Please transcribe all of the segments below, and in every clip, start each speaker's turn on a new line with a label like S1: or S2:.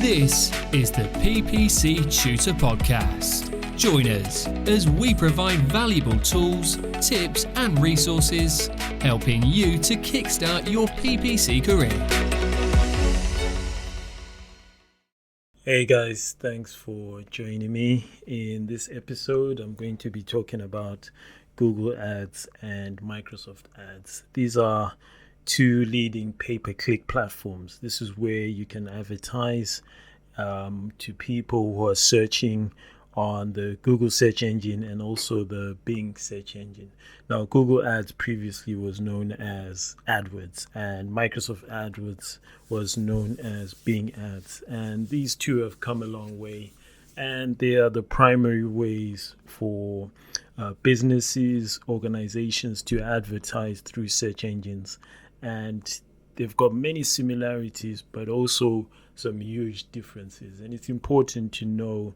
S1: This is the PPC Tutor Podcast. Join us as we provide valuable tools, tips and resources, helping you to kickstart your PPC career.
S2: Hey guys, thanks for joining me. In this episode, I'm going to be talking about Google Ads and Microsoft Ads. These are two leading pay-per-click platforms. This is where you can advertise to people who are searching on the Google search engine and also the Bing search engine. Now, Google Ads previously was known as AdWords, and Microsoft AdWords was known as Bing Ads. And these two have come a long way, and they are the primary ways for businesses, organizations to advertise through search engines. And they've got many similarities, but also some huge differences. And it's important to know,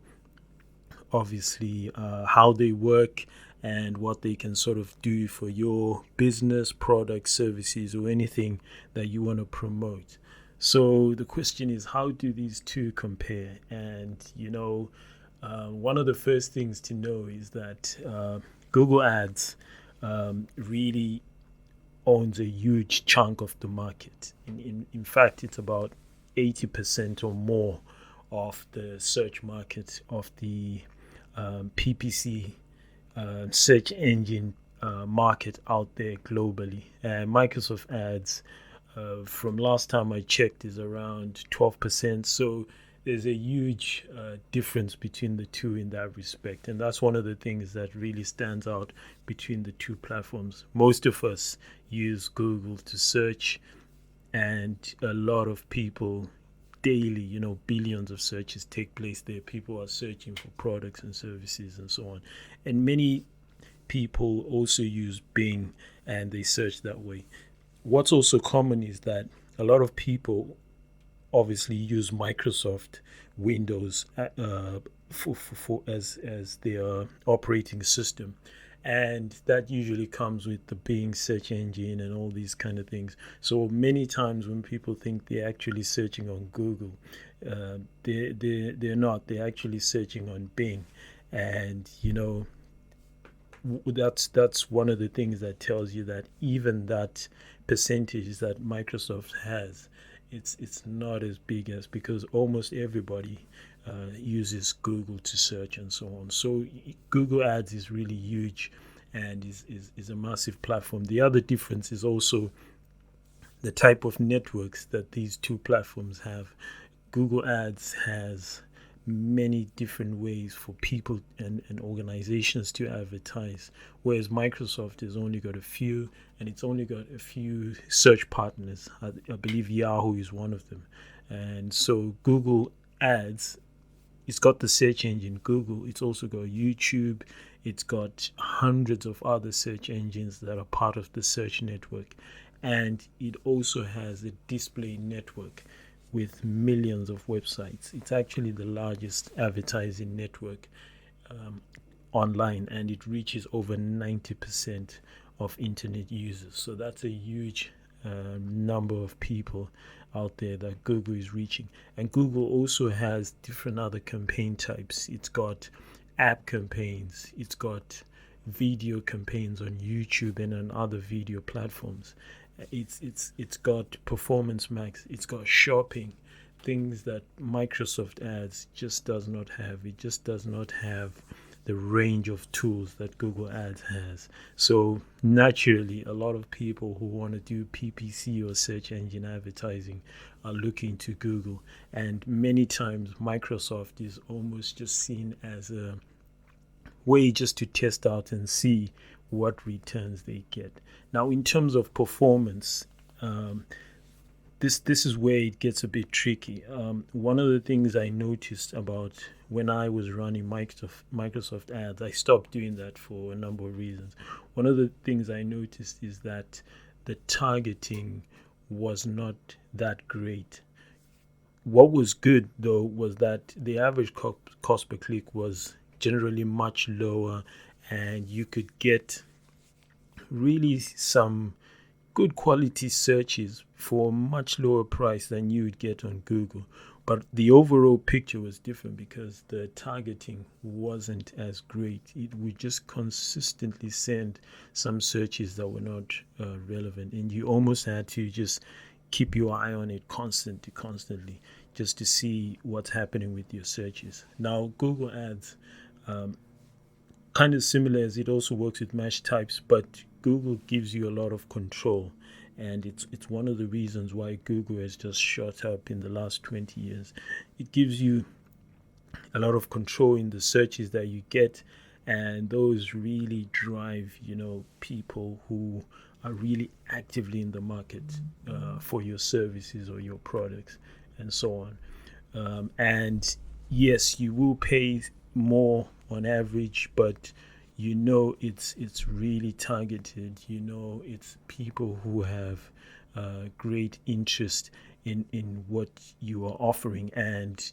S2: obviously, how they work and what they can sort of do for your business, product, services, or anything that you want to promote. So the question is, how do these two compare? And, one of the first things to know is that Google Ads really owns a huge chunk of the market. In fact, it's about 80% or more of the search market of the PPC search engine market out there globally. Microsoft Ads, from last time I checked, is around 12%. So there's a huge difference between the two in that respect. And that's one of the things that really stands out between the two platforms. Most of us use Google to search, and a lot of people daily, billions of searches take place there. People are searching for products and services and so on. And many people also use Bing and they search that way. What's also common is that a lot of people obviously use Microsoft Windows for as their operating system, and that usually comes with the Bing search engine and all these kind of things. So many times when people think they're actually searching on Google, they're not. They're actually searching on Bing, and that's one of the things that tells you that even that percentage that Microsoft has, it's not as big as, because almost everybody uses Google to search and so on. So Google Ads is really huge and is a massive platform. The other difference is also the type of networks that these two platforms have. Google Ads has many different ways for people and organizations to advertise, whereas Microsoft has only got a few, and it's only got a few search partners. I believe Yahoo is one of them. And so Google Ads, it's got the search engine Google, it's also got YouTube, it's got hundreds of other search engines that are part of the search network, and it also has a display network with millions of websites. It's actually the largest advertising network online, and it reaches over 90% of internet users. So that's a huge number of people out there that Google is reaching. And Google also has different other campaign types. It's got app campaigns, it's got video campaigns on YouTube and on other video platforms. It's got performance max, it's got shopping, things that Microsoft Ads just does not have. It just does not have the range of tools that Google Ads has. So naturally, a lot of people who want to do PPC or search engine advertising are looking to Google, and many times Microsoft is almost just seen as a way just to test out and see what returns they get. Now, in terms of performance, this is where it gets a bit tricky. One of the things I noticed about when I was running Microsoft Ads, I stopped doing that for a number of reasons. One of the things I noticed is that the targeting was not that great. What was good, though, was that the average cost per click was generally much lower, and you could get really some good quality searches for a much lower price than you would get on Google. But the overall picture was different because the targeting wasn't as great. It would just consistently send some searches that were not relevant, and you almost had to just keep your eye on it constantly, just to see what's happening with your searches. Now, Google Ads, kind of similar as it also works with match types, but Google gives you a lot of control, and it's one of the reasons why Google has just shot up in the last 20 years. It gives you a lot of control in the searches that you get, and those really drive people who are really actively in the market for your services or your products and so on. And yes, you will pay more on average, but it's really targeted. It's people who have great interest in what you are offering, and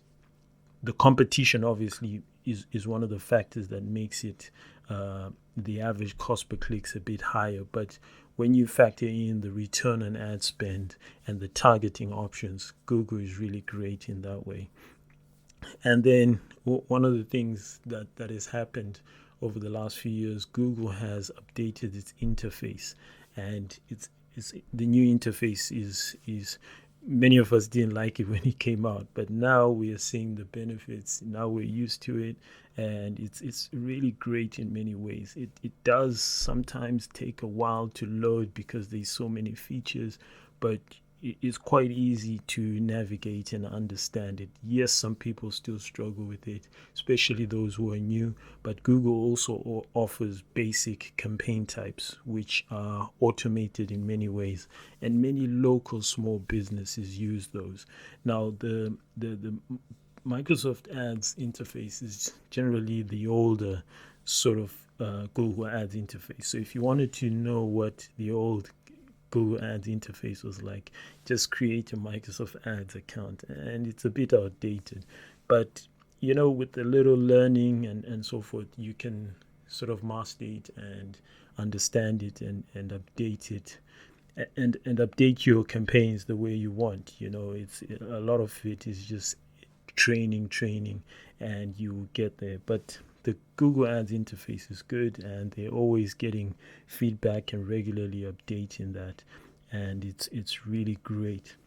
S2: the competition obviously is one of the factors that makes it the average cost per click's a bit higher. But when you factor in the return on ad spend and the targeting options, Google is really great in that way. And then one of the things that has happened over the last few years, Google has updated its interface, and it's the new interface is many of us didn't like it when it came out, but now we are seeing the benefits. Now we're used to it, and it's really great in many ways. It does sometimes take a while to load because there's so many features, but it's quite easy to navigate and understand it. Yes, some people still struggle with it, especially those who are new, but Google also offers basic campaign types, which are automated in many ways, and many local small businesses use those. Now, the Microsoft Ads interface is generally the older sort of Google Ads interface. So if you wanted to know what the old Google Ads interface was like, just create a Microsoft Ads account, and it's a bit outdated. But with a little learning and so forth, you can sort of master it and understand it and update it and update your campaigns the way you want. It's a lot of it is just training, and you will get there. But the Google Ads interface is good, and they're always getting feedback and regularly updating that, and it's really great.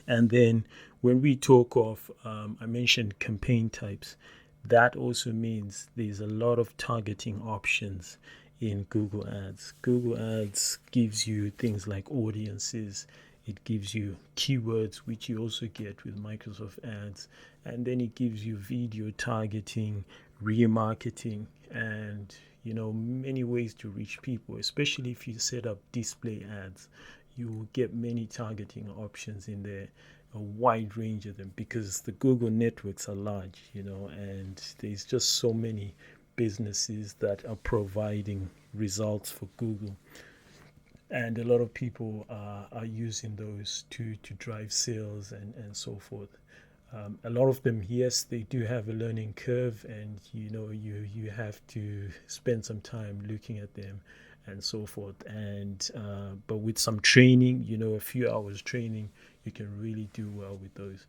S2: And then when we talk of, I mentioned campaign types, that also means there's a lot of targeting options in Google Ads. Google Ads gives you things like audiences. It gives you keywords, which you also get with Microsoft Ads. And then it gives you video targeting, remarketing, and many ways to reach people. Especially if you set up display ads, you will get many targeting options in there, a wide range of them, because the Google networks are large, and there's just so many businesses that are providing results for Google. And a lot of people are using those to drive sales and so forth. A lot of them, yes, they do have a learning curve, and you have to spend some time looking at them and so forth. And but with some training, a few hours training, you can really do well with those.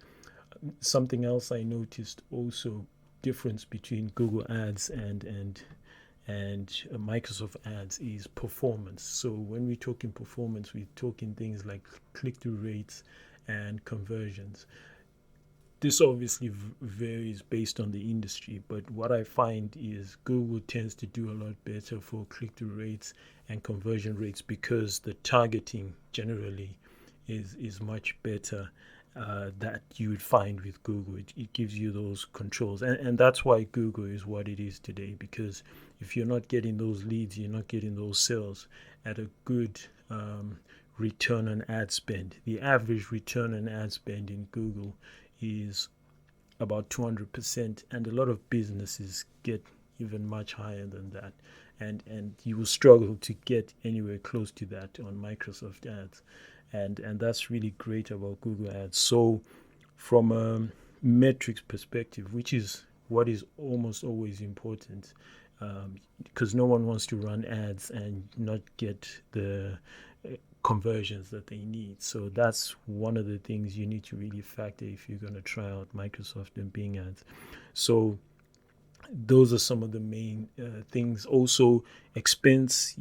S2: Something else I noticed also, difference between Google Ads and Microsoft Ads, is performance. So when we're talking performance, we're talking things like click-through rates and conversions. This obviously varies based on the industry, but what I find is Google tends to do a lot better for click-through rates and conversion rates because the targeting generally is much better that you would find with Google. It gives you those controls, and that's why Google is what it is today, because if you're not getting those leads, you're not getting those sales at a good return on ad spend. The average return on ad spend in Google is about 200%, and a lot of businesses get even much higher than that, and you will struggle to get anywhere close to that on Microsoft Ads, and that's really great about Google Ads. So from a metrics perspective, which is what is almost always important, because no one wants to run ads and not get the conversions that they need. So that's one of the things you need to really factor if you're going to try out Microsoft and Bing ads. So those are some of the main things. Also, expense,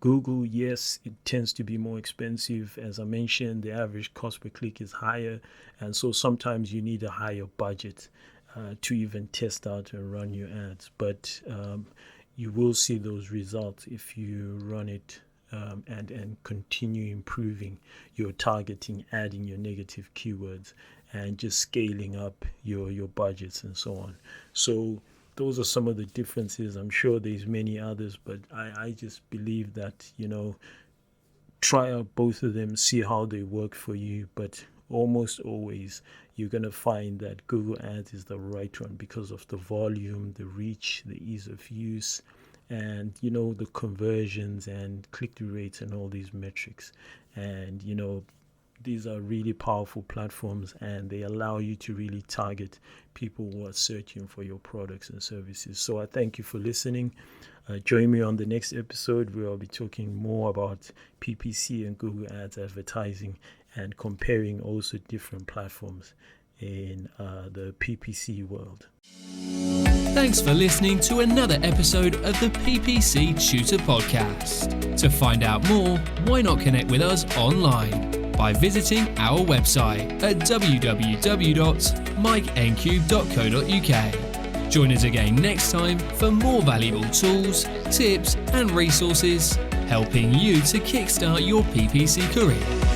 S2: Google, yes, it tends to be more expensive. As I mentioned, the average cost per click is higher. And so sometimes you need a higher budget to even test out and run your ads. But you will see those results if you run it and continue improving your targeting, adding your negative keywords, and just scaling up your budgets and so on. So those are some of the differences. I'm sure there's many others, but I just believe that, try out both of them, see how they work for you. But almost always you're going to find that Google Ads is the right one because of the volume, the reach, the ease of use, and the conversions and click-through rates and all these metrics. And these are really powerful platforms, and they allow you to really target people who are searching for your products and services. So I thank you for listening. Join me on the next episode where I'll be talking more about PPC and Google Ads advertising and comparing also different platforms in the PPC world.
S1: Thanks for listening to another episode of the PPC Tutor Podcast. To find out more, why not connect with us online by visiting our website at www.mikencube.co.uk. Join us again next time for more valuable tools, tips and resources helping you to kickstart your PPC career.